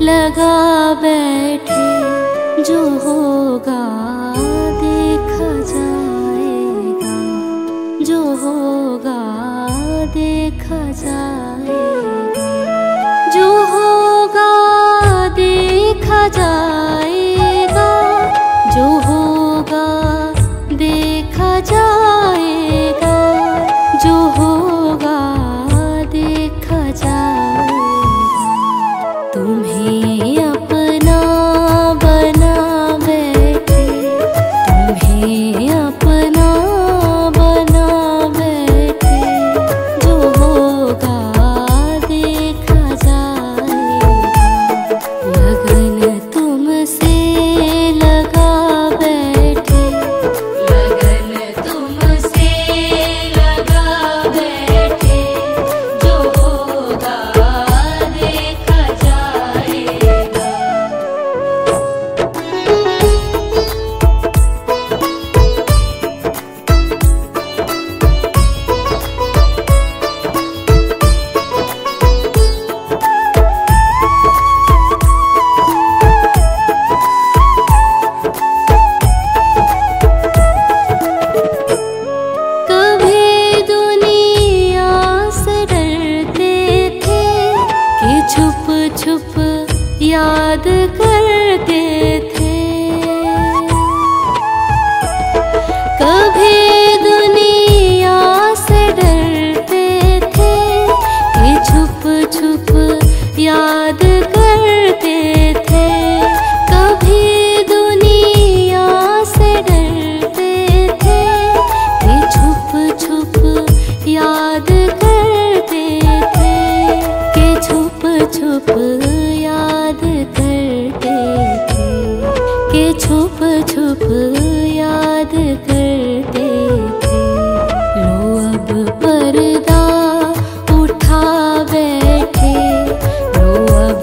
लगा बैठे, जो होगा देखा जाएगा, जो होगा देखा जाएगा, जो होगा देखा जाएगा, जो होगा देखा जाएगा, जो होगा देखा जाएगा। तुम्हें अपना बना बैठे, तुम्हें अपना बना बैठे, जो होगा देखा जाएगा। लगन तुमसे लगा बैठे, लगन तुमसे लगा बैठे, जो होगा देखा जाएगा। कभी दुनिया से डरते थे कि छुप छुप याद करते थे, कभी दुनिया से डरते थे कि छुप छुप याद करते थे, कभी दुनिया से डरते थे कि छुप छुप याद करते थे, कि छुप छुप याद करते थे, कि छुप छुप याद करते थे। लो अब पर्दा उठा बैठे, लो अब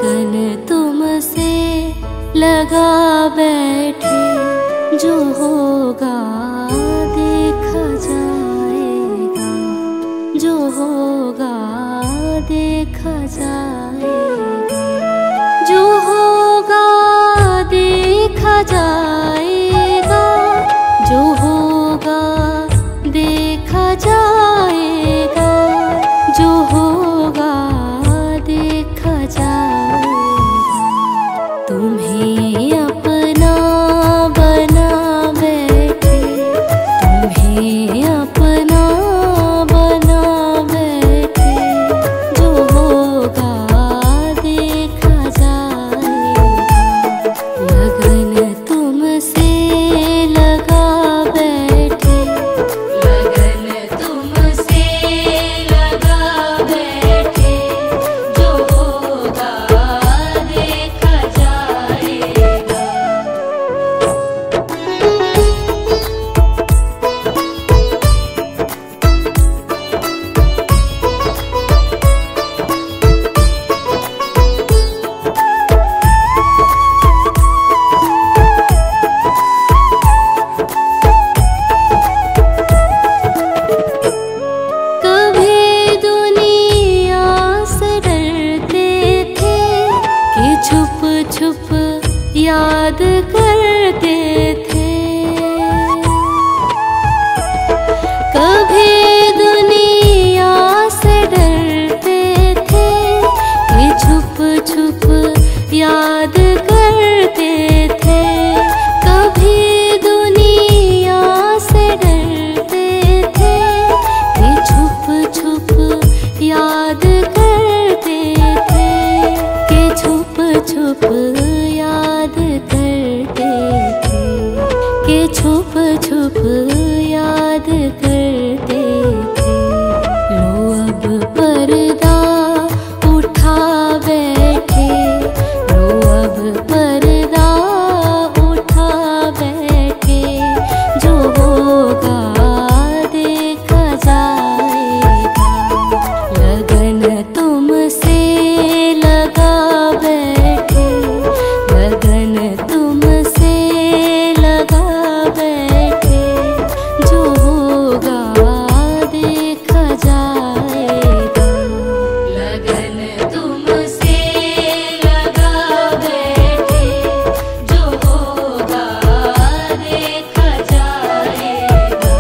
लगन तुमसे लगा बैठे, जो होगा देखा जाएगा, जो होगा देखा जाएगा, जो होगा देखा जाएगा, जो होगा देखा जाएगा, जो होगा देखा जाएगा। तुम्हें अपना बना बैठे, तुम्हें अपना बना बैठे, जो होगा देखा जाएगा। लगन तुमसे लगा बैठे, लगन तुमसे लगा बैठे, जो होगा देखा जाएगा। कभी दुनिया से डरते थे कि छुप छुप याद करते थे, कभी दुनिया से डरते थे कि छुप छुप याद करते थे, कभी दुनिया से डरते थे कि छुप छुप याद करते थे, कि छुप छुप याद करते थे, कि छुप छुप याद करते थे। लो अब पर्दा उठा बैठे, लो अब पर्दा उठा बैठे, जो होगा देखा जाएगा। लगन तुमसे लगा बैठे, लगन तुमसे लगा बैठे, जो होगा देखा जाएगा। लगन तुमसे लगा बैठे, जो होगा देखा जाएगा।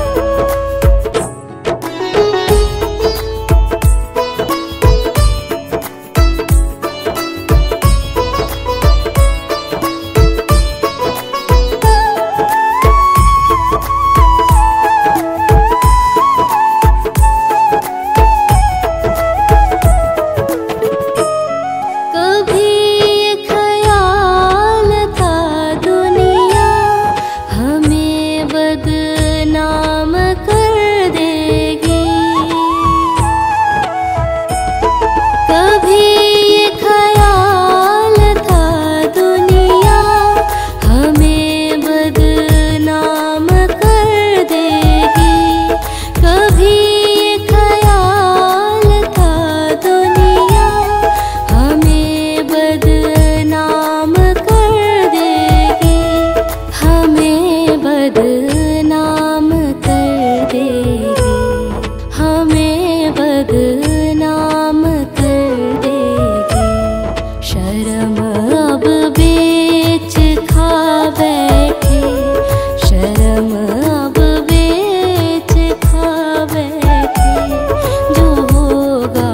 कभी ये ख्याल था दुनिया हमें बदनाम कर देगी, कभी ये ख्याल था दुनिया हमें बदनाम कर देगी, कभी ये ख्याल था दुनिया हमें बदनाम कर देगी, हमें बदनाम कर देगी, हमें बदनाम कर देगी। शर्म अब बेच खा बैठे, शर्म अब बेच खा बैठे, जो होगा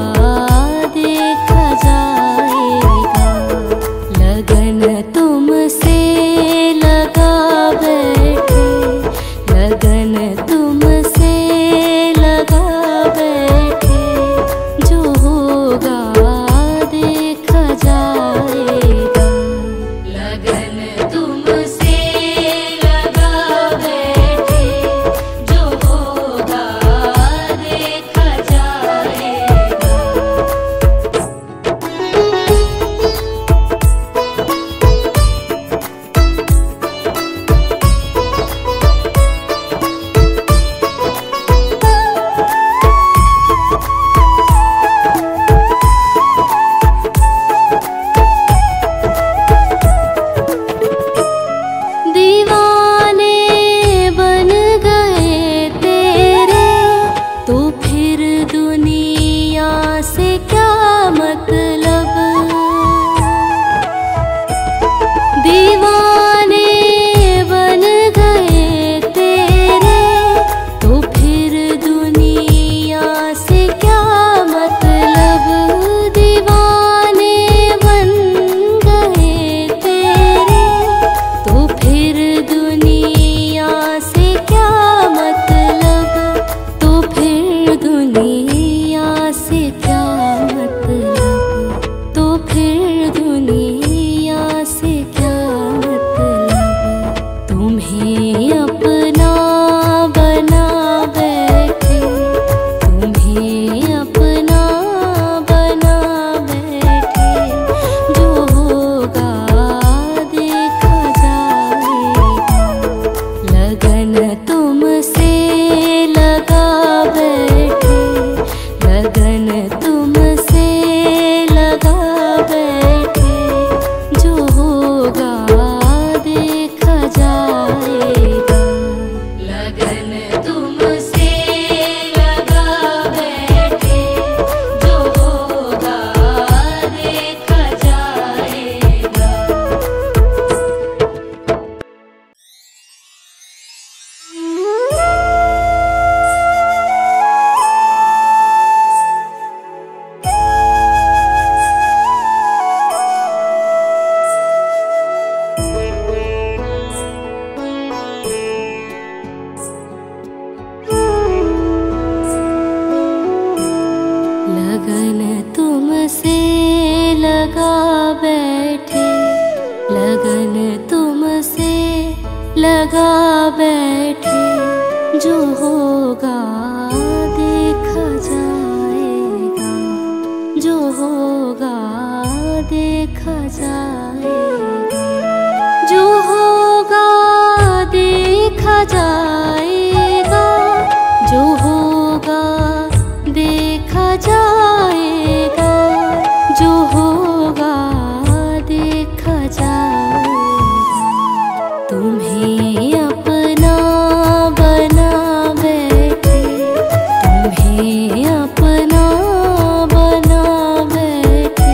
देखा जाएगा। लगन तुमसे लगा बैठे, लगन तुमसे लगा बैठे, जो होगा देखा जाएगा। लगा बैठे, जो होगा देखा जाएगा, जो होगा देखा जाएगा, जो होगा देखा जाएगा, जो होगा देखा जाएगा, जो होगा देखा जाएगा। तुम्हें अपना बना बैठे, तुम्हें अपना बना बैठे,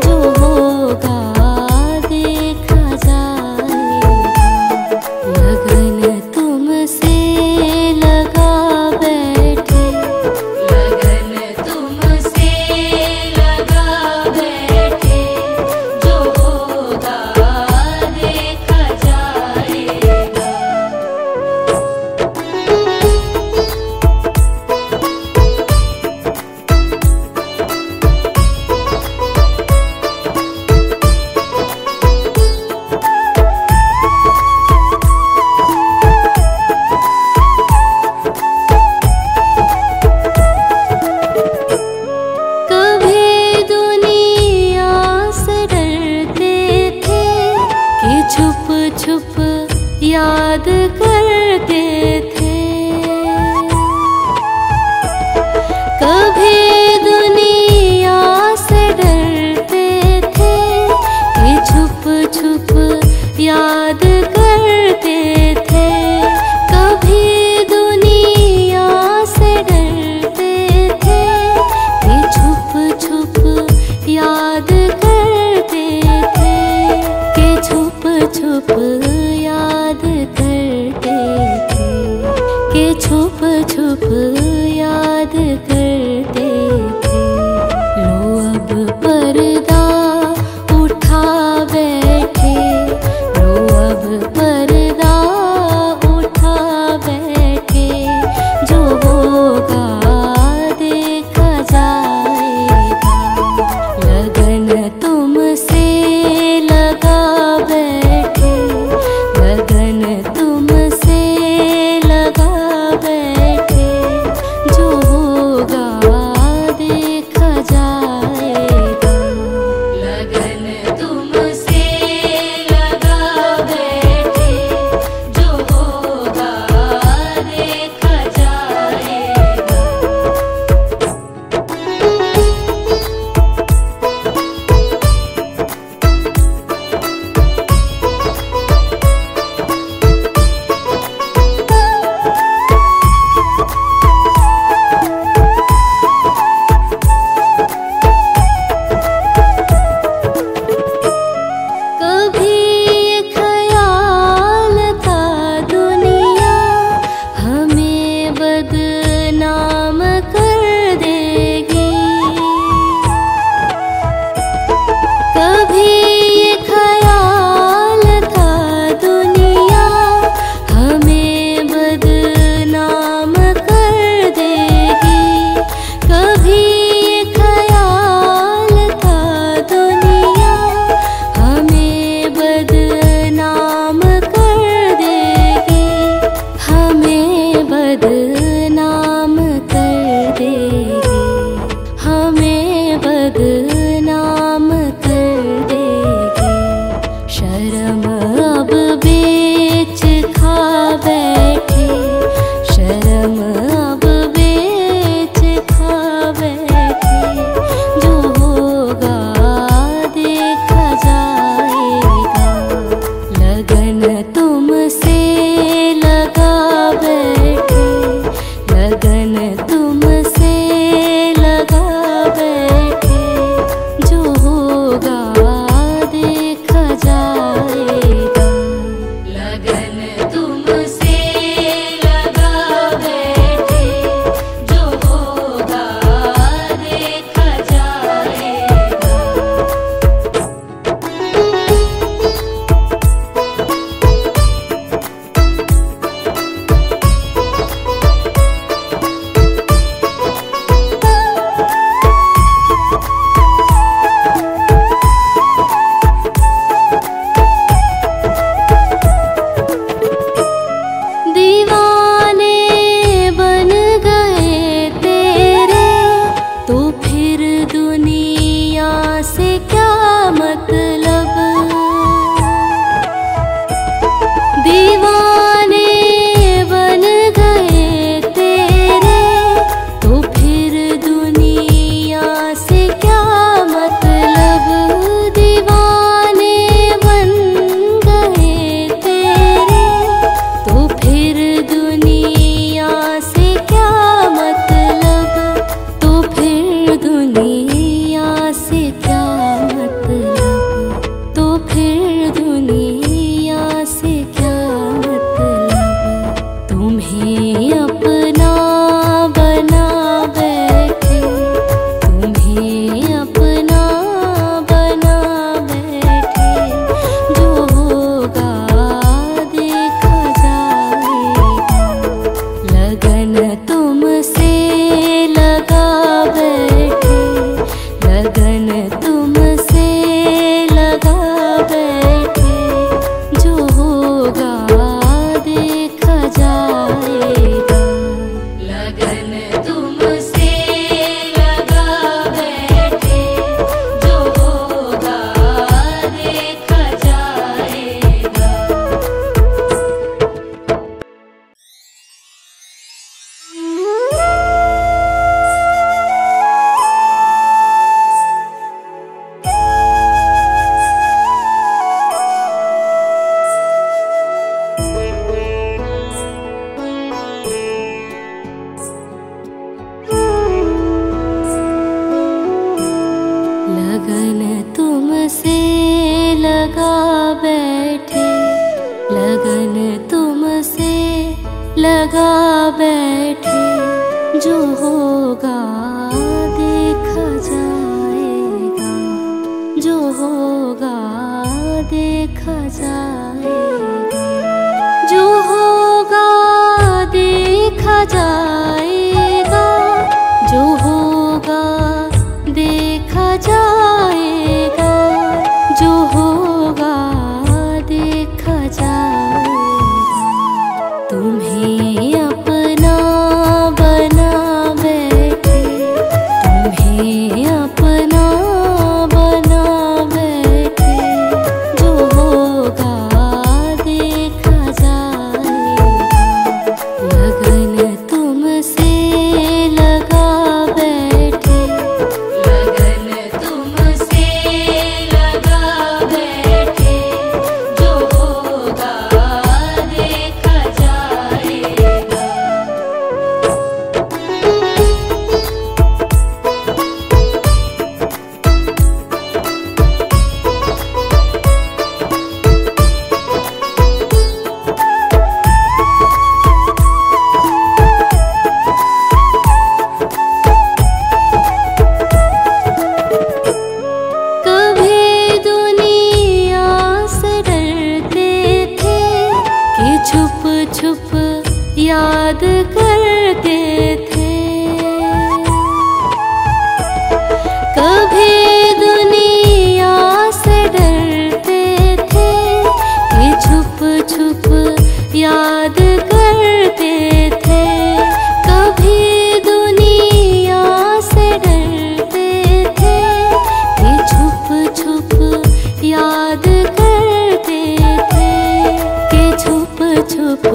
जो होगा देखा जाएगा। लगन तुमसे लगा बैठे, लगन तुमसे लगा बैठे, जो होगा देखा जाएगा। कभी दुनिया से डरते थे कि छुप छुप याद करते थे, कभी दुनिया से डरते थे कि छुप छुप याद करते थे, कभी दुनिया से डरते थे कि छुप छुप याद करते थे, कि छुप छुप याद करते बैठे, जो होगा देखा जाएगा, जो होगा देखा जाएगा, जो होगा देखा जाएगा, जो होगा देखा जाएगा, जो होगा देखा जाएगा। तुम्हें अपना बना बैठे, तुम्हें अपना बना बैठे, जो होगा देखा जाएगा। लगन तुमसे लगा बैठे, लगन तुमसे लगा बैठे, जो होगा देखा जाएगा। कभी दुनिया से डरते थे कि छुप छुप याद करते थे। कभी दुनिया से डरते थे कि छुप छुप याद करते थे। कभी दुनिया से डरते थे कि छुप छुप याद करते थे, कि छुप छुप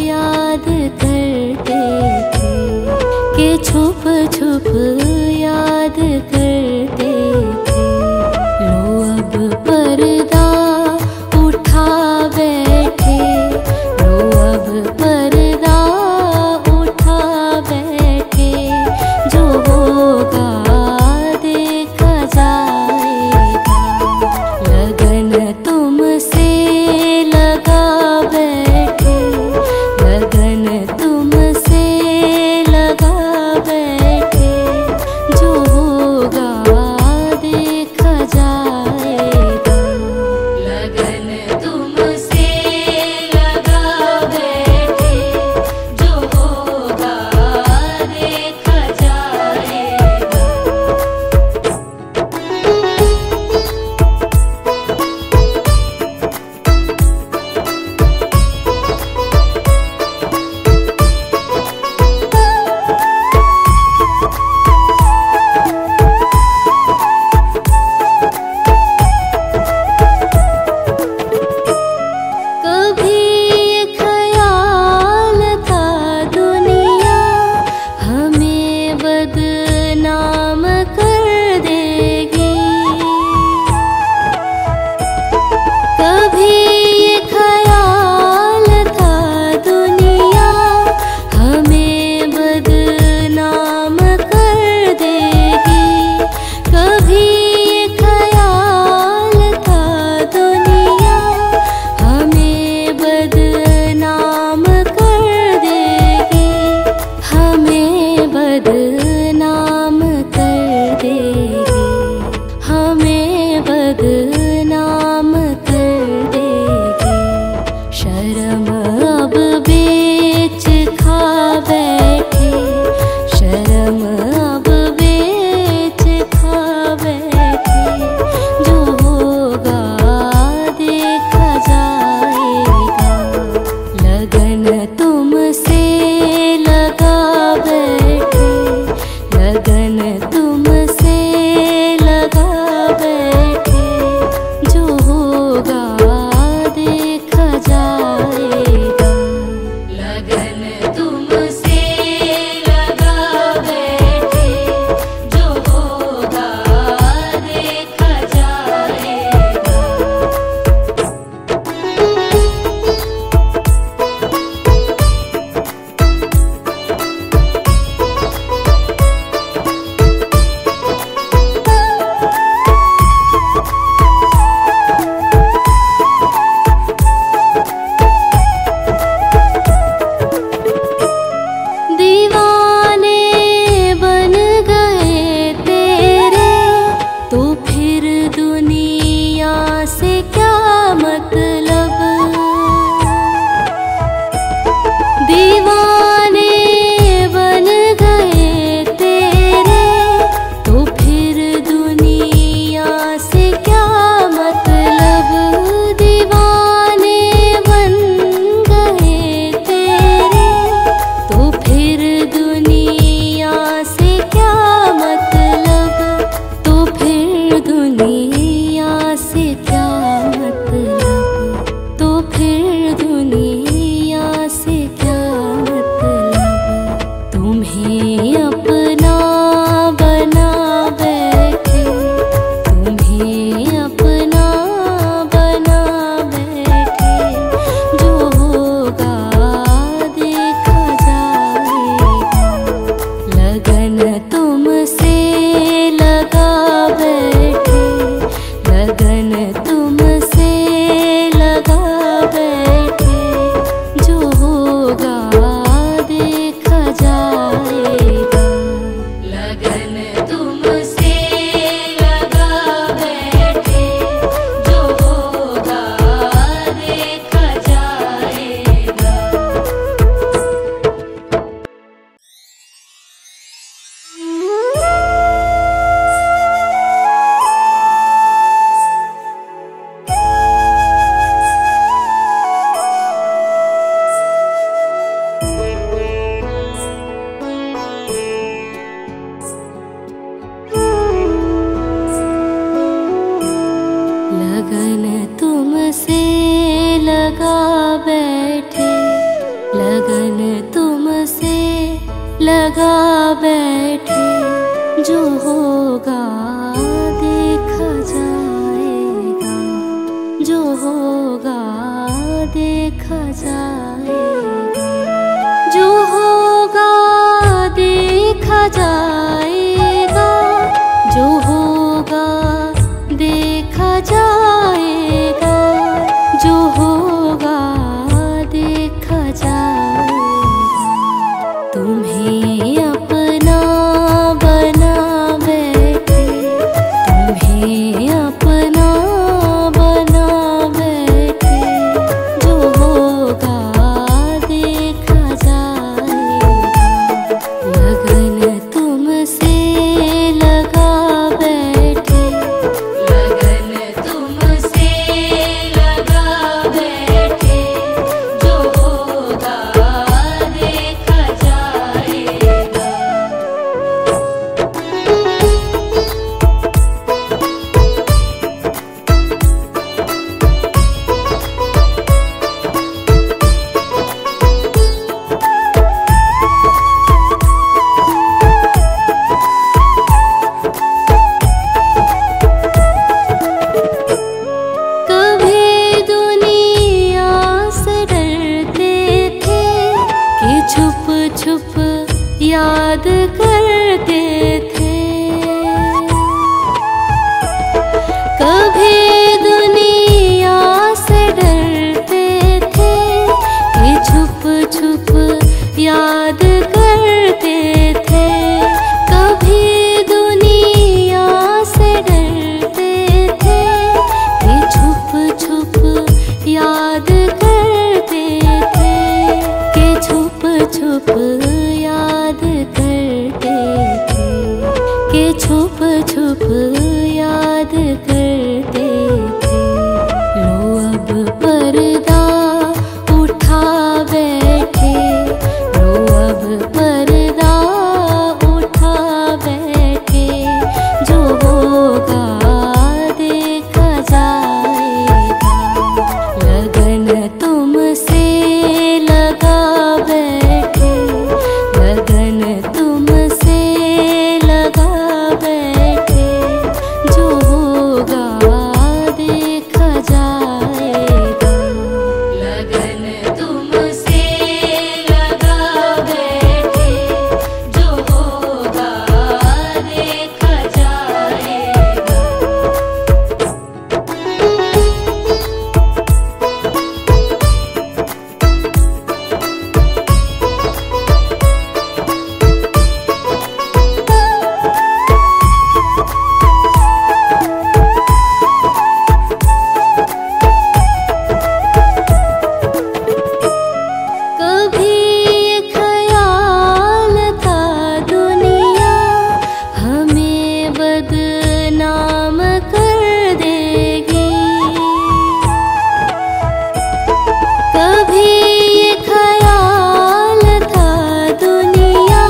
याद करते थे, कि छुप छुप याद करते थे। लो अब पर्दा उठा बैठे, लो अब पर्दा उठा बैठे, जो होगा देखा जाएगा। लगन तुमसे लगा बैठे, लगन तुमसे लगा बैठे, जो होगा देखा जाएगा। लगन तुमसे लगा बैठे, लगन तुमसे लगा बैठे, जो होगा देखा जाएगा, जो होगा देखा जाएगा, जो होगा देखा जाएगा, जो होगा देखा जाएगा, जो होगा देखा जाएगा। तुम्हें अपना बना बैठे, तुम्हें अपना बना बैठे, जो होगा देखा जाएगा। लगन तुमसे लगा बैठे, लगन तुमसे लगा बैठे, जो होगा देखा जाएगा। कभी दुनिया से डरते थे कि छुप छुप याद करते थे, कभी दुनिया से डरते थे कि छुप छुप याद करते थे, कभी दुनिया से डरते थे कि छुप छुप याद करते थे, कि छुप छुप याद करते थे, कि छुप छुप याद करते थे। लो अब पर्दा उठा बैठे, लो अब पर्दा उठा बैठे, जो होगा देखा जाएगा। लगन तुमसे लगा बैठे, लगन तुमसे लगा बैठे, जो होगा देखा जाएगा। लगन तुमसे लगा बैठे, जो होगा देखा जाएगा। कभी ये ख्याल था दुनिया हमें बदनाम कर देगी, कभी ये ख्याल था दुनिया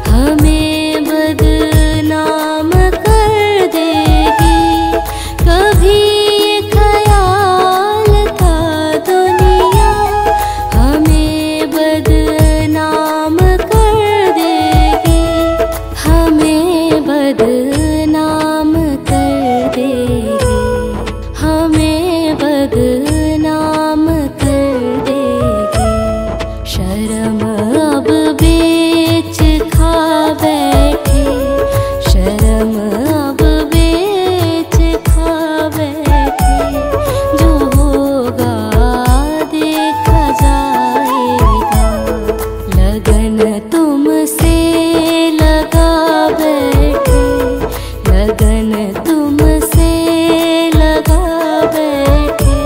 हमें बदनाम कर देगी, कभी ये ख्याल था दुनिया हमें बदनाम कर देगी, हमें बदनाम कर देगी, हमें बदनाम कर देगी। शर्म अब बेच खा बैठे, शर्म अब बेच खा बैठे, जो होगा देखा जाएगा। लगन तुमसे लगा बैठे, लगन तुमसे लगा बैठे,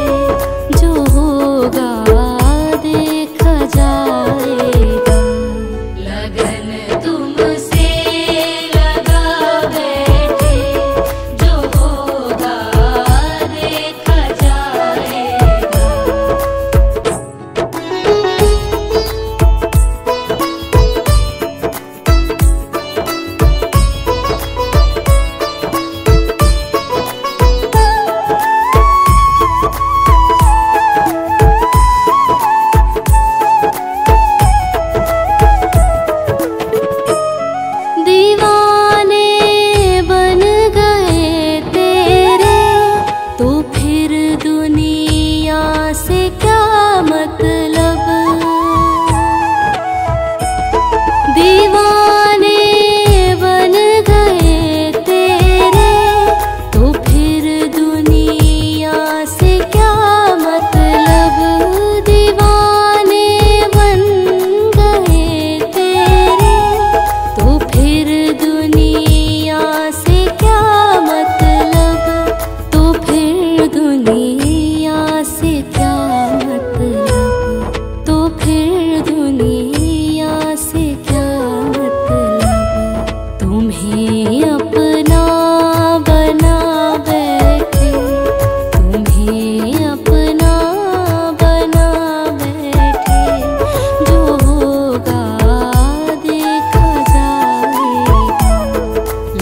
दुनिया से क्या मतलब, तो फिर दुनिया से क्या मतलब। तुम्हें अपना बना बैठे, तुम्हें अपना बना बैठे, जो होगा देखा जाएगा।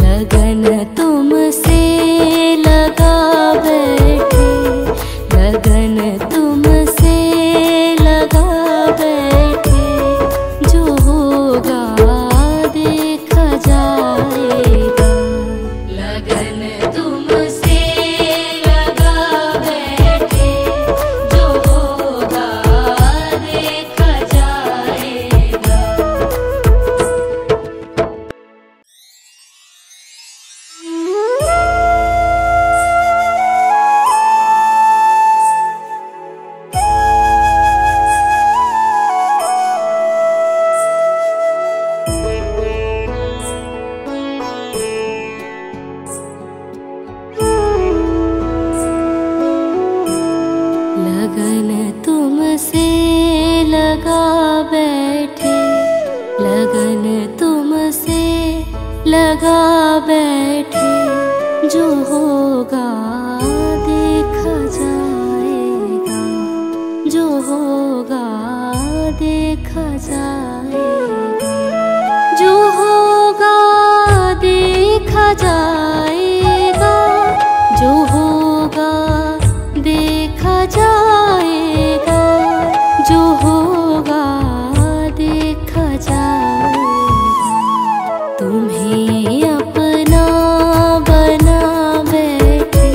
लगन तुमसे लगा बैठे, लगन तुमसे लगा बैठे, जो होगा देखा जाएगा। लगन तुमसे लगा बैठे, जो होगा देखा जाएगा। लगन तुमसे लगा बैठे, लगन तुमसे लगा बैठे, जो होगा देखा जाएगा, जो होगा देखा जाएगा, जो होगा देखा जाएगा, जो होगा देखा जाएगा, जो होगा देखा जाएगा। तुम्हें अपना बना बैठे,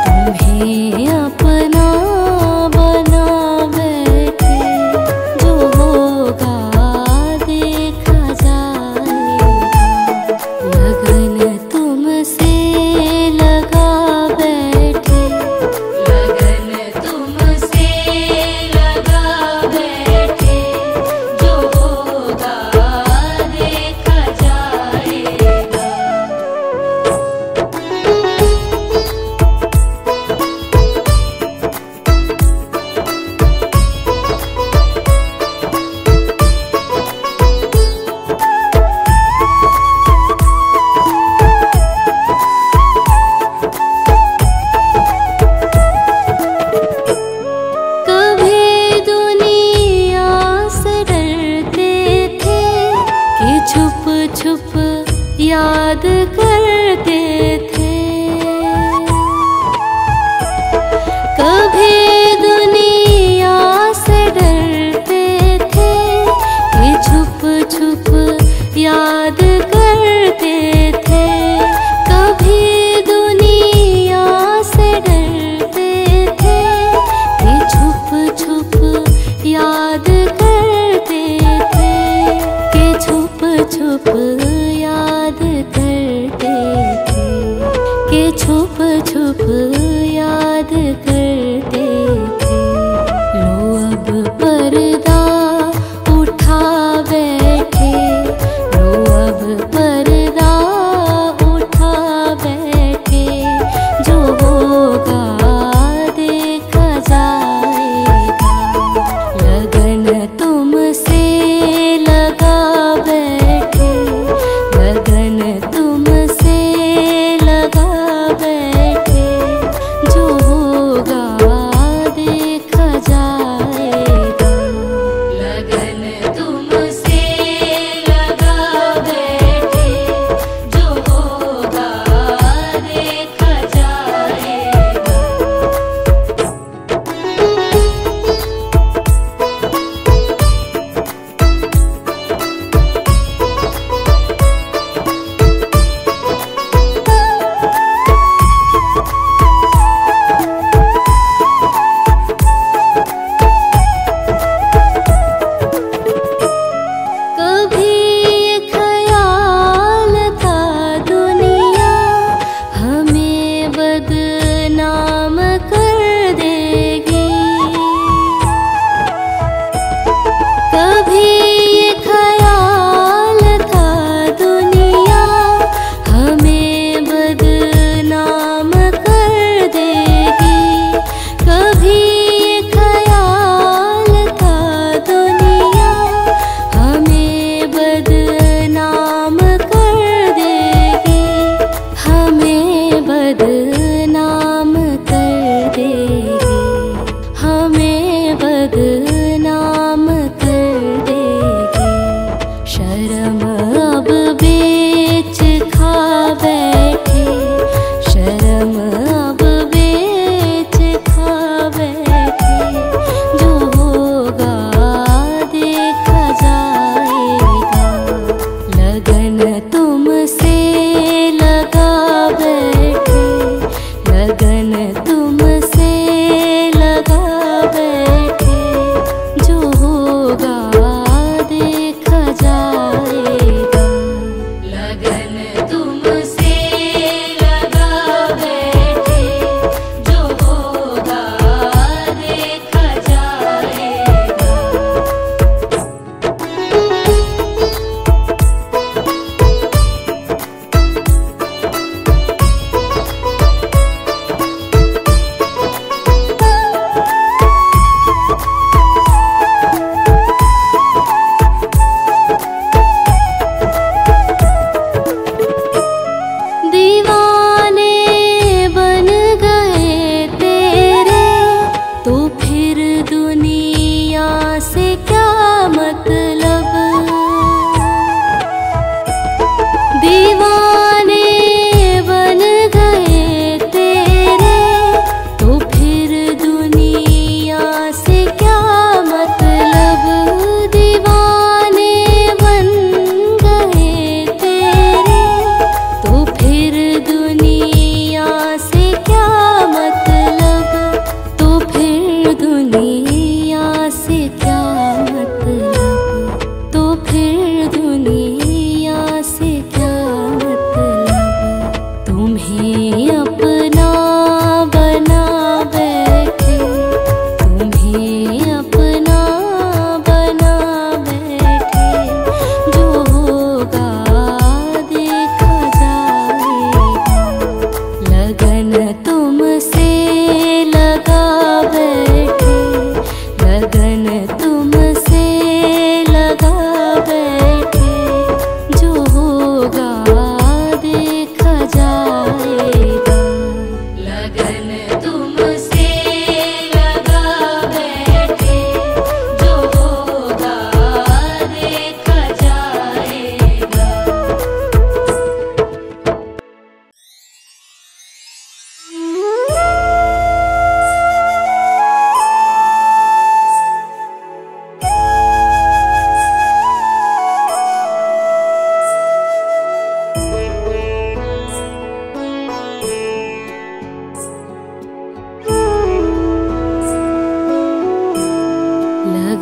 तुम्हें अपना बना बैठे, जो होगा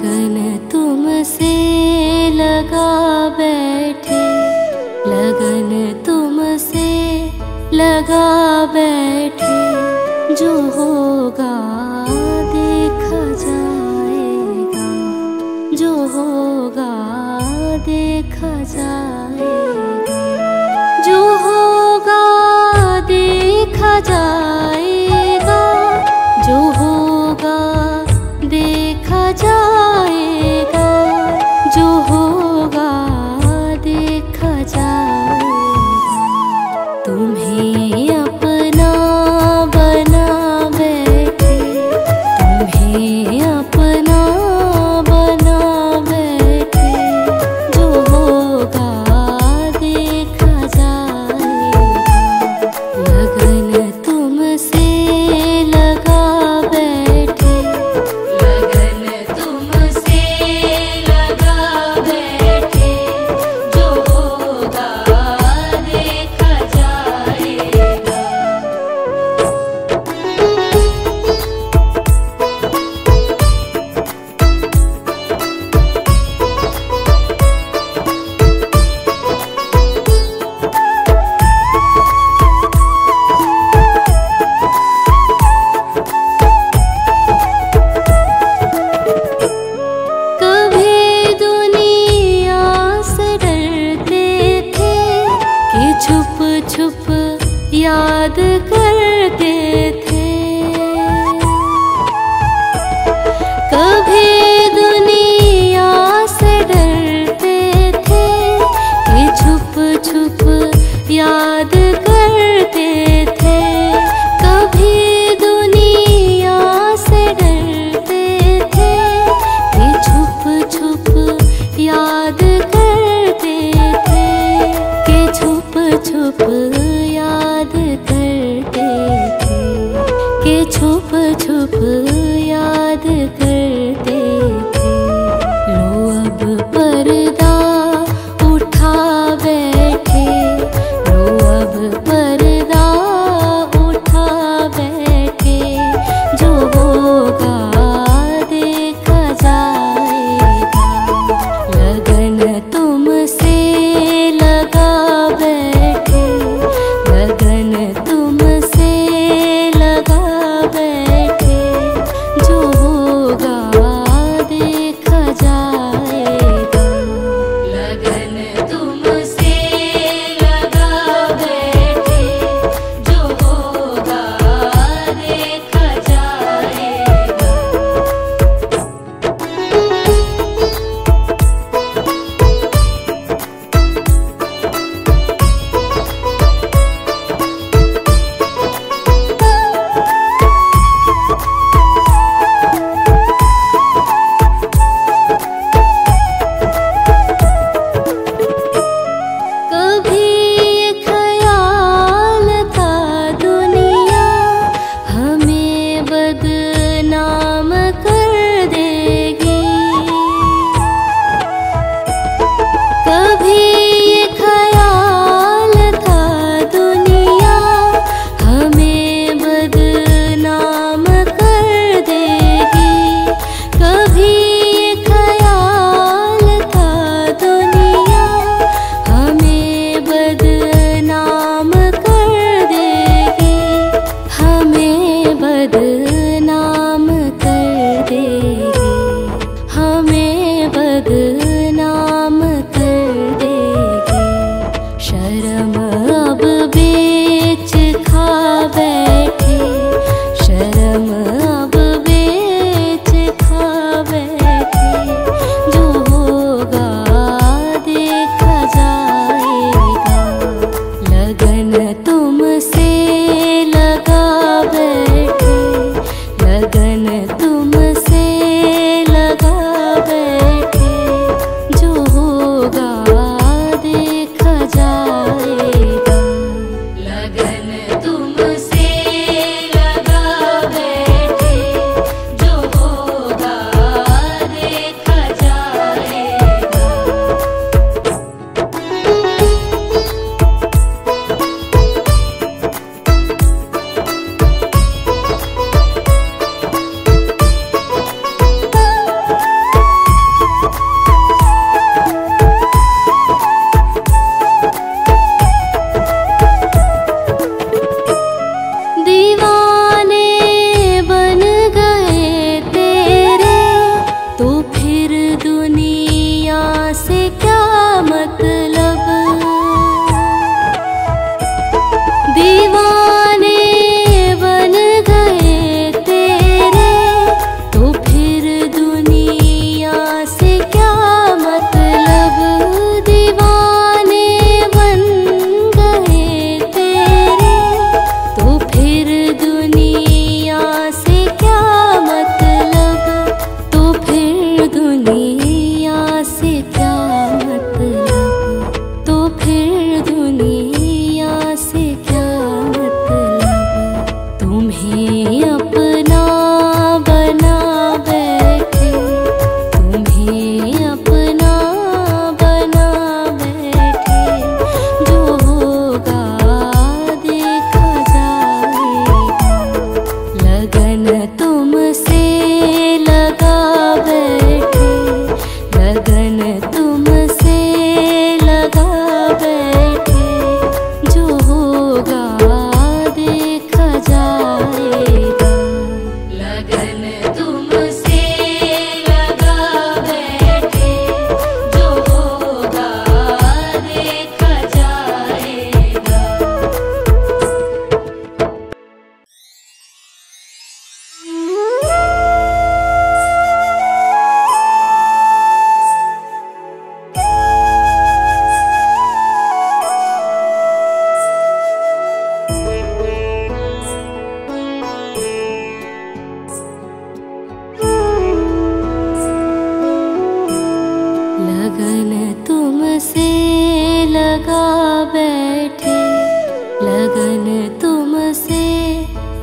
लगन तुमसे लगा बैठे, लगन तुमसे लगा बैठे, जो होगा देखा जाएगा, जो होगा देखा जाएगा, जो होगा देखा जाएगा, जो होगा देखा जाएगा, जो होगा देखा जाएगा। तुम्हें अपना बना बैठे, तुम्हें अपना बना बैठे, जो होगा देखा जाएगा। लगन तुमसे लगा बैठे, लगन तुमसे लगा बैठे, जो होगा देखा जाएगा। कभी दुनिया से डरते थे कि छुप छुप याद करते थे, कभी दुनिया से डरते थे कि छुप छुप याद करते थे, कभी दुनिया से डरते थे कि छुप छुप याद करते थे, कि छुप छुप याद करते थे, कि छुप छुप याद करते थे। लो अब पर्दा उठा बैठे, लो अब पर्दा उठा बैठे, जो होगा देखा जाएगा। लगन तुमसे लगा बैठे, लगन तुमसे लगा बैठे, जो होगा देखा जाएगा। लगन तुमसे लगा बैठे, जो होगा देखा जाएगा। कभी ये ख्याल था दुनिया हमें बदनाम कर देगी, कभी ये ख्याल था दुनिया हमें बदनाम कर देगी, कभी ये ख्याल था दुनिया हमें बदनाम कर देगी, हमें बदनाम कर देगी, हमें बदनाम कर देगी। शर्म अब बेच खा बैठे, शर्म अब बेच खा बैठे, जो होगा देखा जाएगा। लगन तुमसे लगा बैठे, लगन तुमसे लगा बैठे, जो होगा देखा जाएगा। लगन तुमसे लगा बैठे, जो होगा देखा जाएगा।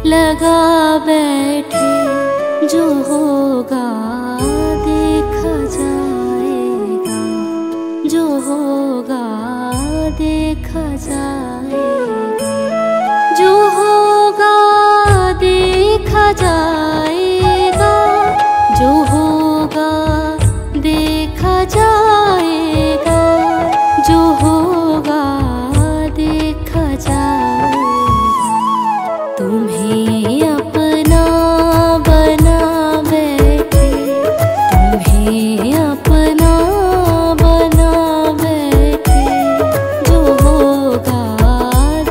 लगा बैठे, जो होगा देखा जाएगा, जो होगा देखा जाएगा, जो होगा देखा जाएगा, जो होगा देखा जाएगा, जो होगा देखा जाएगा। तुम्हें अपना बना बैठे, तुम्हें अपना बना बैठे, जो होगा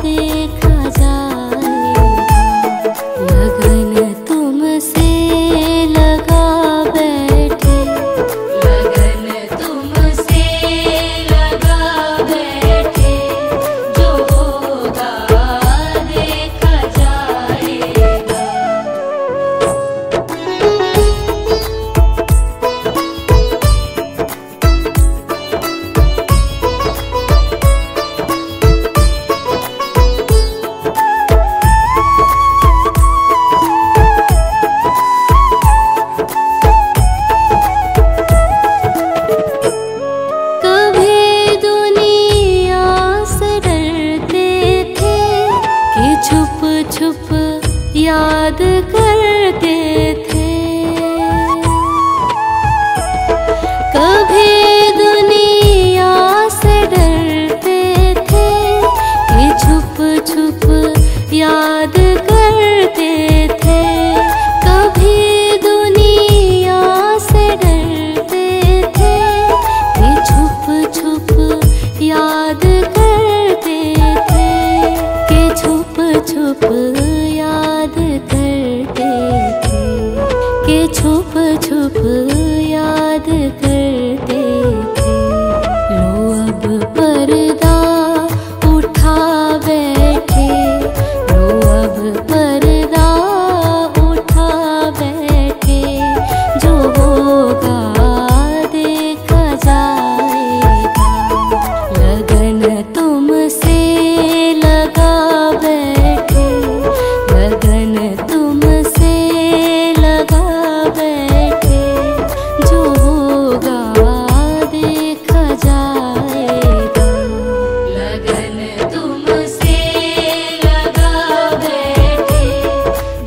देखा जाएगा। लगन तुमसे लगा बैठे, लगन तुमसे लगा बैठे, जो होगा देखा जाएगा। कभी दुनिया से डरते थे कि छुप छुप याद करते थे, कभी दुनिया से डरते थे कि छुप छुप याद करते थे, कभी दुनिया से डरते थे कि छुप छुप याद करते थे, कि छुप छुप याद करते थे, कि छुप छुप याद करते थे। लो अब पर्दा उठा बैठे, लो अब पर्दा उठा बैठे, जो होगा देखा जाएगा। लगन तुमसे लगा बैठे, लगन तुमसे लगा बैठे, जो होगा देखा जाएगा। लगन तुमसे लगा बैठे,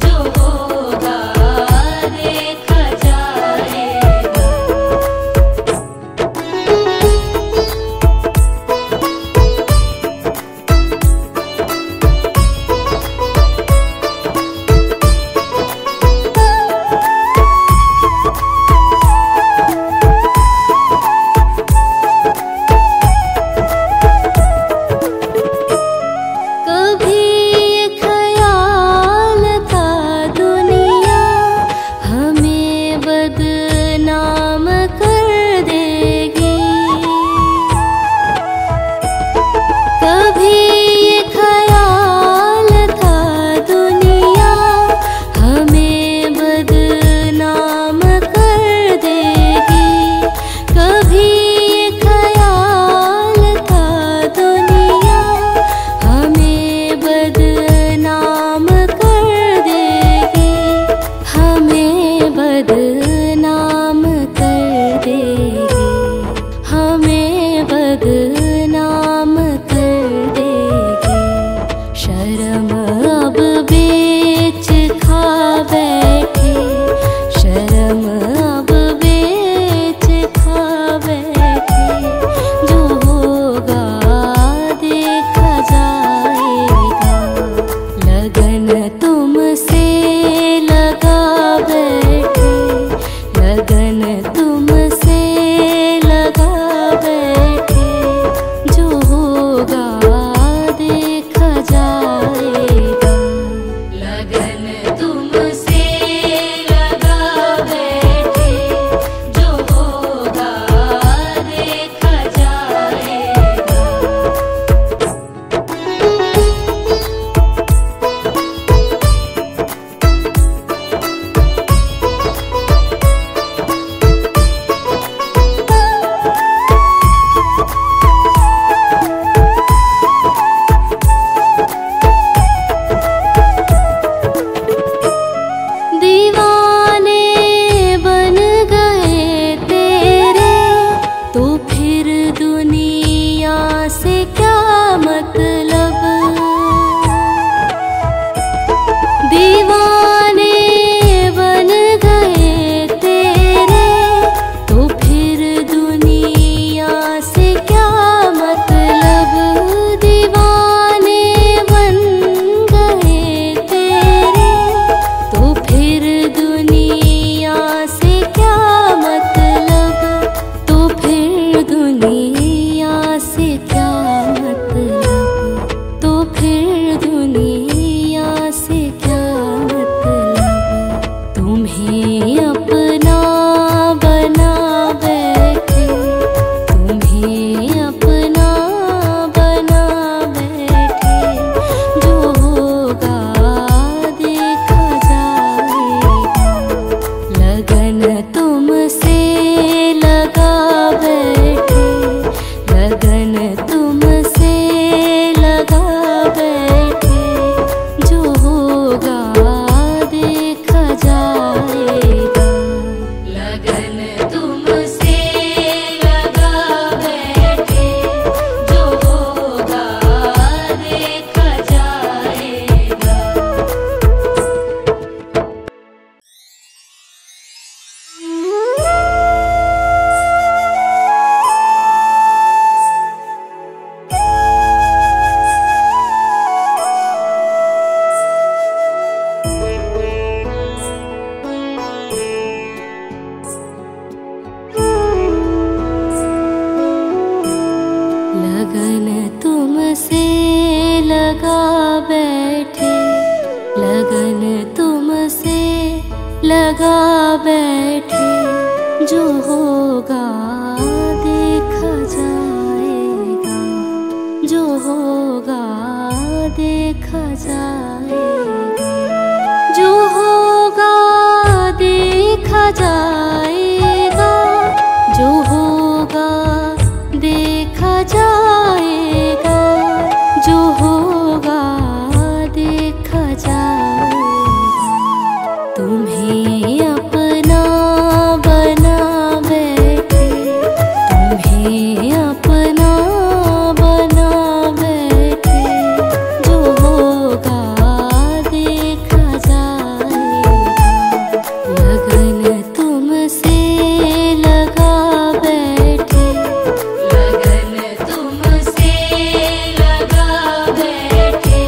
जो होगा देखा जाएगा। कभी ये ख्याल था दुनिया हमें बदनाम कर देगी, कभी ये ख्याल था दुनिया हमें बदनाम कर देगी, कभी ये ख्याल था दुनिया हमें बदनाम कर देगी, हमें बदनाम कर देगी, हमें बदनाम कर देगी। शर्म अब बेच खा बैठे, शर्म अब बेच खा बैठे, जो होगा देखा जाएगा। लगन तुमसे लगा बैठे, तुम्हें अपना बना बैठे, तुम्हें अपना बना बैठे, जो होगा देखा जाएगा। लगन तुमसे लगा बैठे, लगन तुमसे लगा बैठे, जो होगा देखा जाएगा। लगन तुमसे लगा बैठे, जो होगा देखा जाएगा। लगन तुमसे लगा बैठे, लगन तुमसे लगा बैठे, जो होगा देखा जाएगा, जो होगा देखा जाएगा, जो होगा देखा जाएगा, जो होगा देखा जाएगा, जो होगा देखा जाएगा। तुम्हें अपना बना बैठे, तुम्हें अपना बना बैठे, जो होगा देखा जाएगा। लगन तुमसे लगा बैठे, लगन तुमसे लगा बैठे,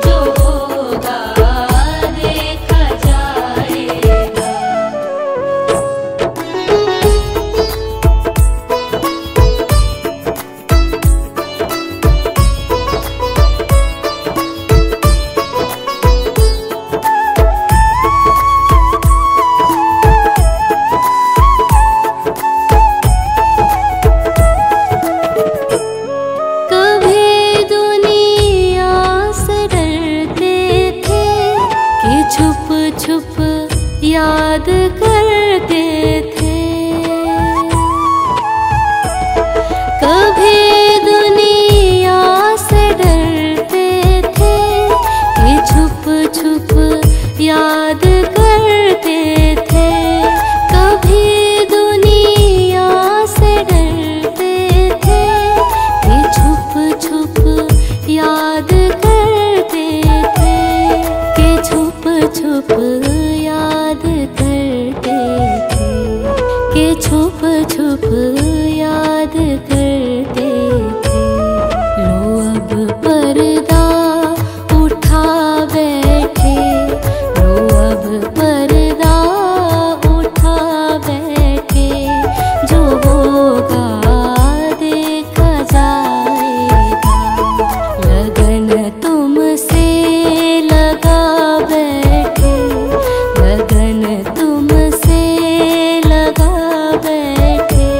जो होगा देखा जाएगा। कभी दुनिया से डरते थे कि छुप छुप याद करते थे, कभी दुनिया से डरते थे कि छुप छुप याद करते थे, कभी दुनिया से डरते थे कि छुप छुप याद करते थे, कि छुप छुप याद करते थे, कि छुप छुप याद करते थे। लो अब पर्दा उठा बैठे, लो अब पर्दा उठा बैठे, जो होगा देखा जाएगा। लगन तुमसे लगा बैठे, लगन तुमसे लगा बैठे,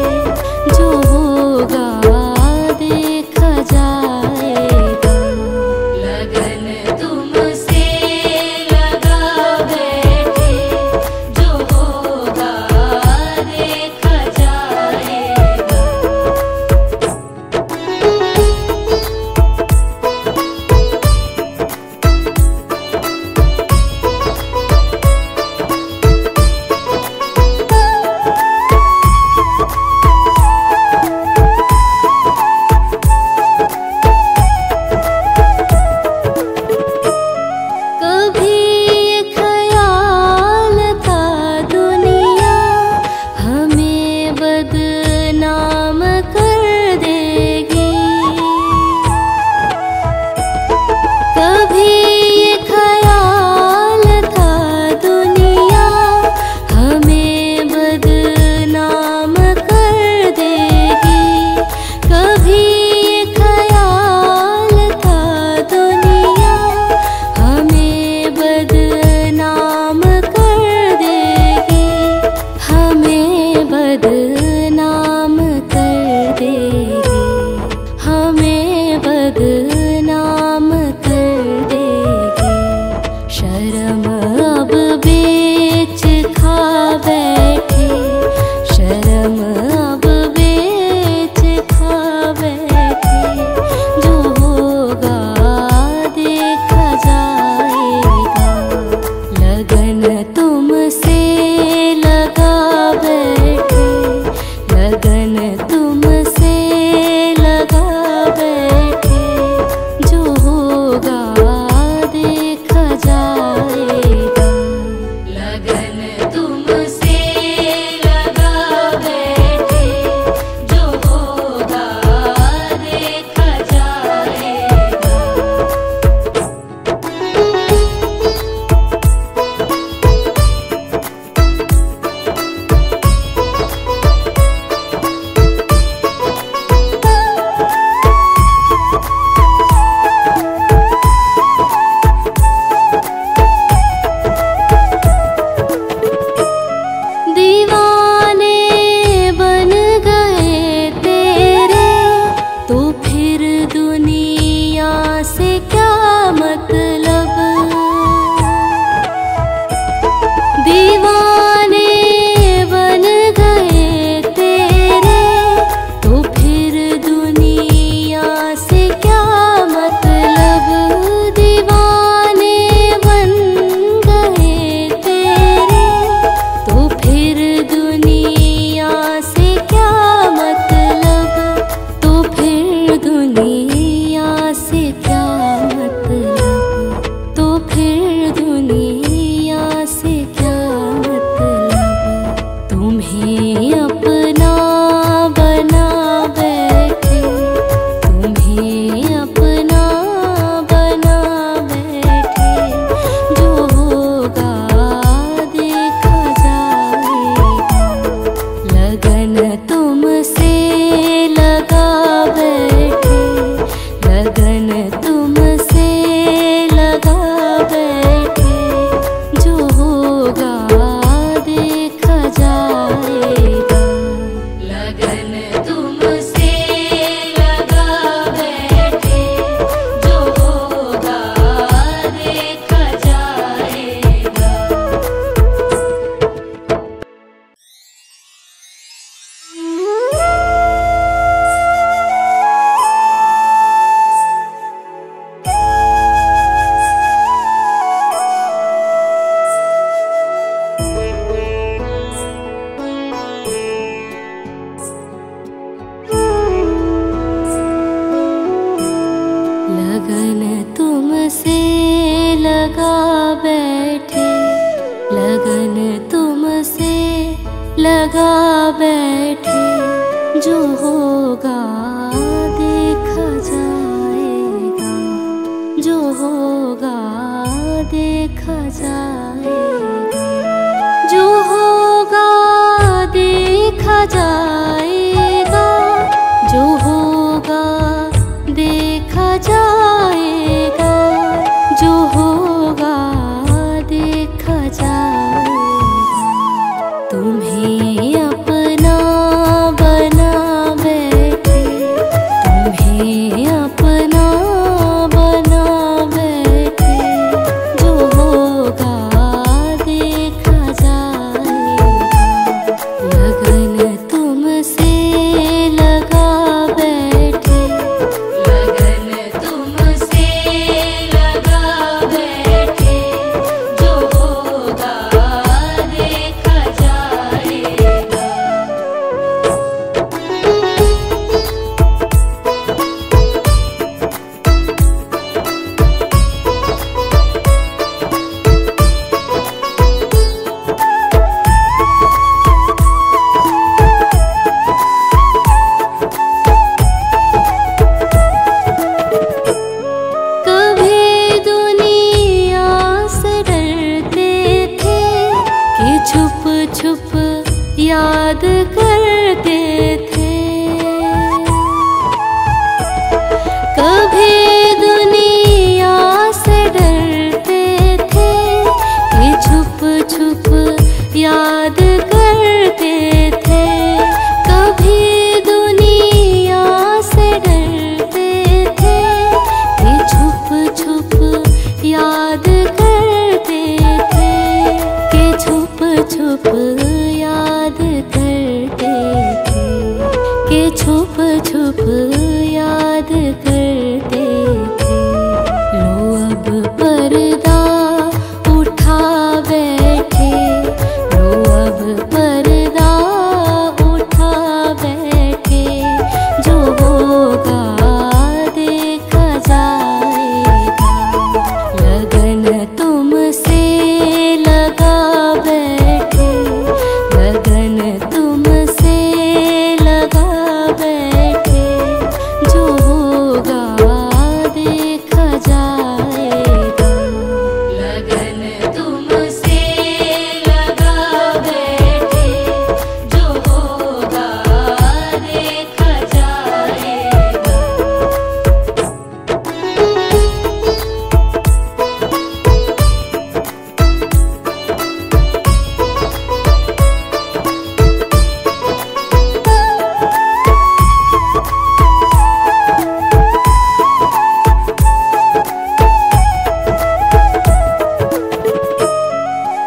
बदनाम कर देगी, हमें बदनाम कर देगी। शर्म अब बेच खा बैठे, शर्म अब बेच खा बैठे। जो होगा देखा जाएगा, लगन तुमसे लगा बैठे, लगन तुमसे लगा बैठे। जो होगा देखा जाएगा, लगन तुमसे लगा बैठे। जो होगा देखा जाएगा। दीवाने बन गए तेरे, तो फिर दुनिया से क्या मतलब। दीवाने बन गए तेरे, तो फिर दुनिया से क्या मतलब। दीवाने बन गए तेरे, तो फिर दुनिया से क्या मतलब। तो फिर दुनिया से क्या मतलब। तो फिर दुनिया से क्या मतलब। तुम्हें अपना बना बैठे, तुम्हें अपना बना बैठे। जो होगा देखा जाएगा, लगन तुमसे लगा बैठे, लगन तुमसे लगा बैठे। जो होगा देखा जाएगा, लगन तुमसे लगा बैठे। जो होगा देखा जाएगा। लगन तुमसे लगा बैठे, लगन तुमसे लगा बैठे। जो होगा देखा जाएगा, जो होगा देखा जाएगा। जो होगा देखा जाएगा, जो होगा देखा जाएगा। जो होगा देखा जाएगा। तुम्हें अपना बना बैठे, तुम्हें अपना बना बैठे। जो होगा देखा जाएगा, लगन तुमसे लगा बैठे, लगन तुमसे लगा बैठे। जो होगा देखा जाएगा। कभी दुनिया से डरते थे कि छुप छुप याद करते थे। कभी दुनिया से डरते थे कि छुप छुप याद करते थे। याद करते थे, कि छुप छुप याद करते थे। लो अब पर्दा उठा बैठे, लो अब पर्दा उठा बैठे, जो होगा देखा जाएगा। लगन तुमसे लगा बैठे, लगन तुमसे लगा बैठे, जो होगा देखा जाएगा। लगन तुमसे लगा बैठे, जो होगा देखा जाएगा।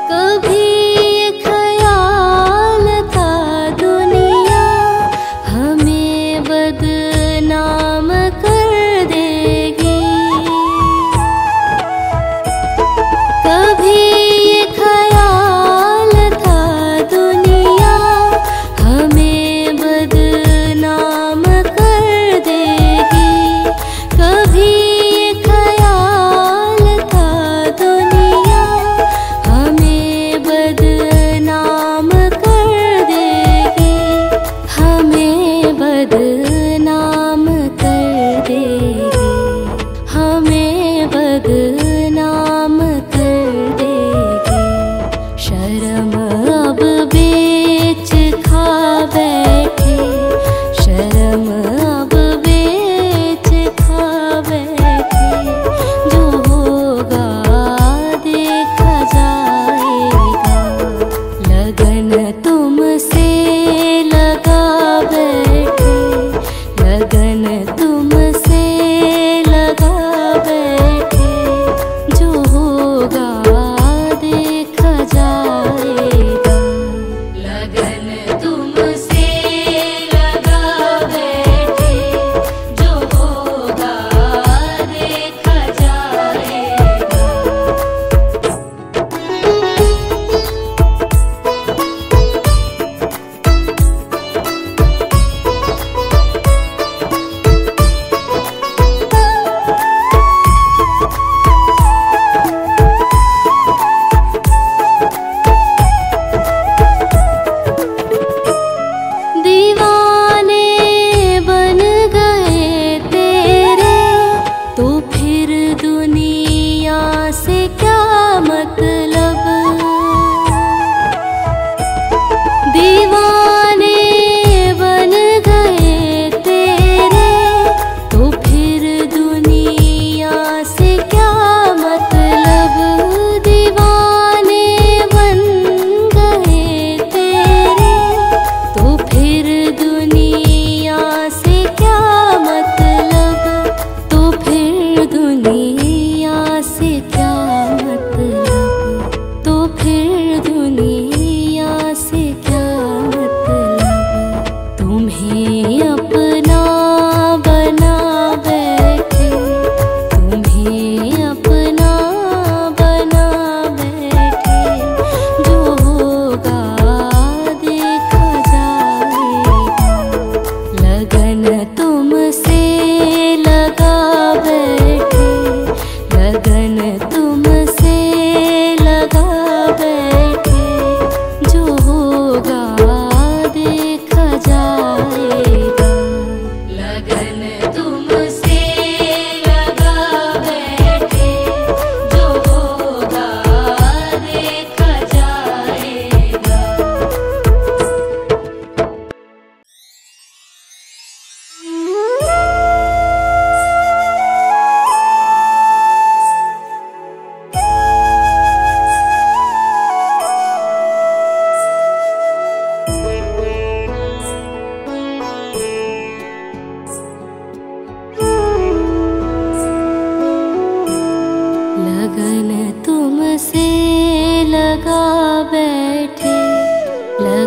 कभी ये ख्याल था दुनिया हमें बदनाम कर देगी, कभी ये ख्याल था दुनिया हमें बदनाम कर देगी, कभी ये ख्याल था दुनिया हमें बदनाम कर देगी, हमें बदनाम कर देगी, हमें बदनाम कर देगी। शर्म अब बेच खा बैठे, शर्म अब बेच खा बैठे, जो होगा देखा जाएगा। लगन तुमसे लगा बैठे, लगन तुमसे लगा बैठे, जो होगा देखा जाएगा। लगन तुमसे लगा बैठे, जो होगा देखा जाएगा।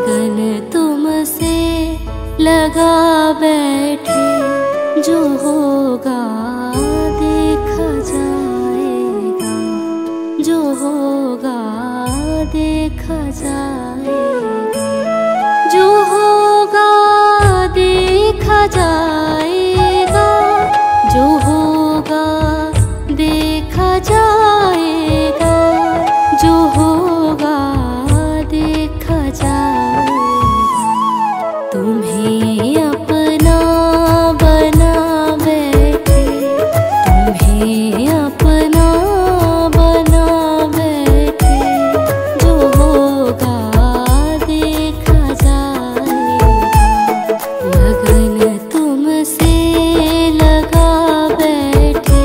लगन तुमसे लगा बैठे, जो होगा देखा जाएगा, जो होगा देखा जाएगा, जो होगा देखा जाएगा, जो होगा देखा जाएगा, जो होगा देखा जाएगा। तुम्हें अपना बना बैठे, तुम्हें अपना बना बैठे, जो होगा देखा जाएगा। लगन तुमसे लगा बैठे,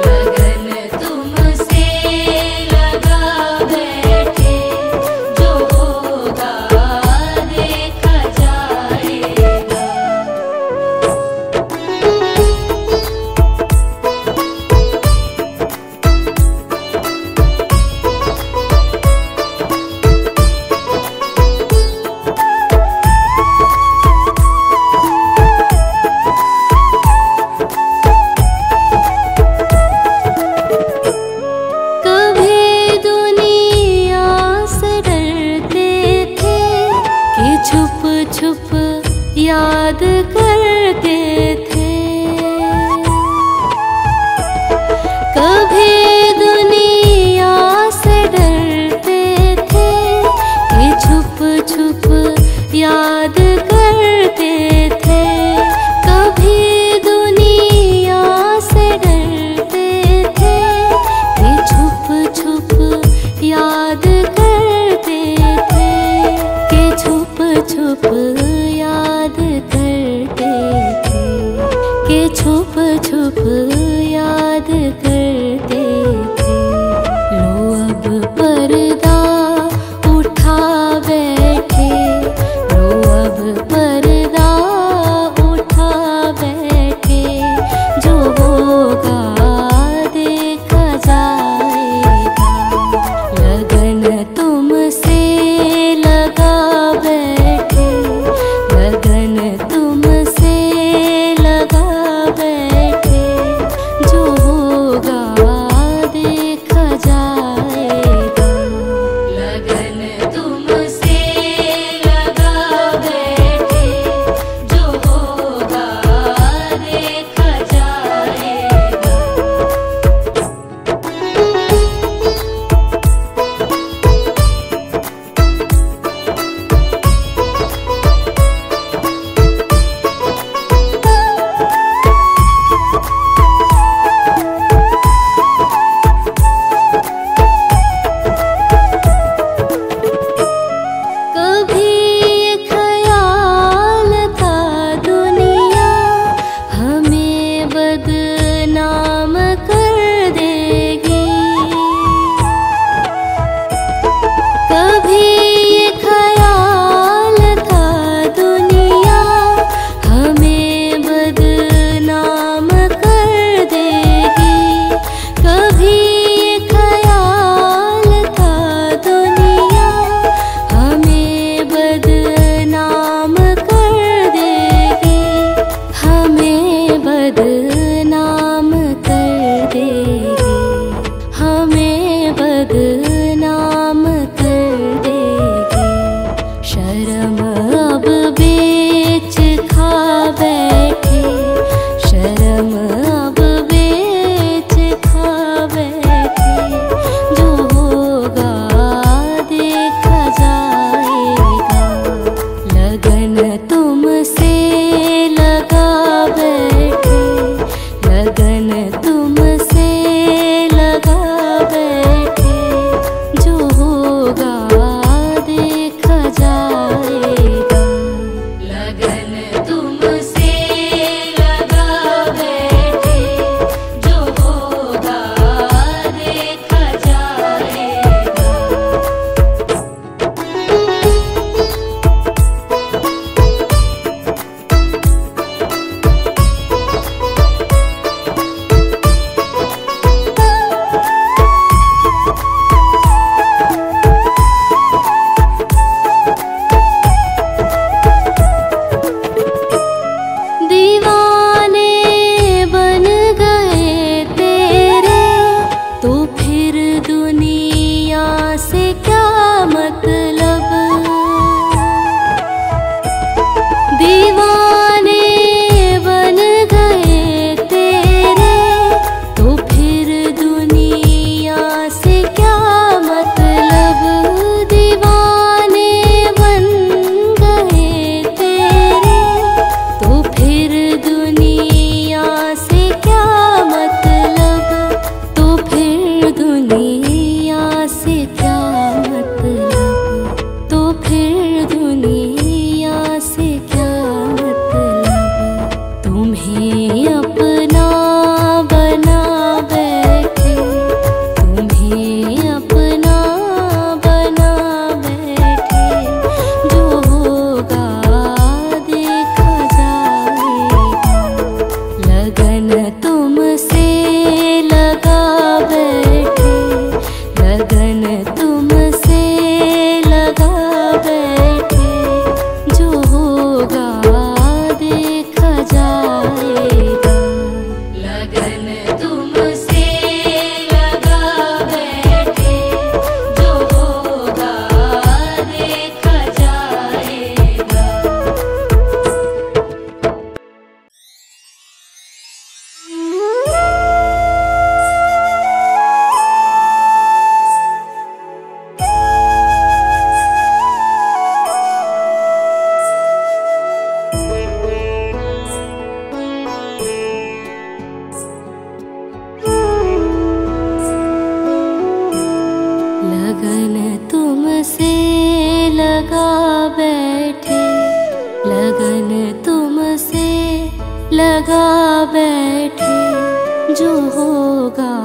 लगन तुमसे लगा बैठे, जो होगा देखा जाएगा। कभी दुनिया से डरते थे कि छुप छुप याद करते थे, कभी दुनिया से डरते थे कि छुप छुप याद करते थे, कभी दुनिया से डरते थे कि छुप छुप याद करते थे, कि छुप छुप याद करते थे, कि छुप छुप याद करते थे। लो अब पर्दा उठा बैठे, लो अब पर्दा उठा बैठे, जो होगा देखा जाएगा। लगन तुमसे लगा बैठे, लगन तुमसे लगा बैठे, लगा बैठे, जो होगा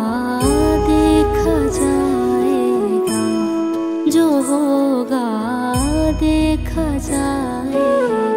देखा जाएगा, जो होगा देखा जाएगा।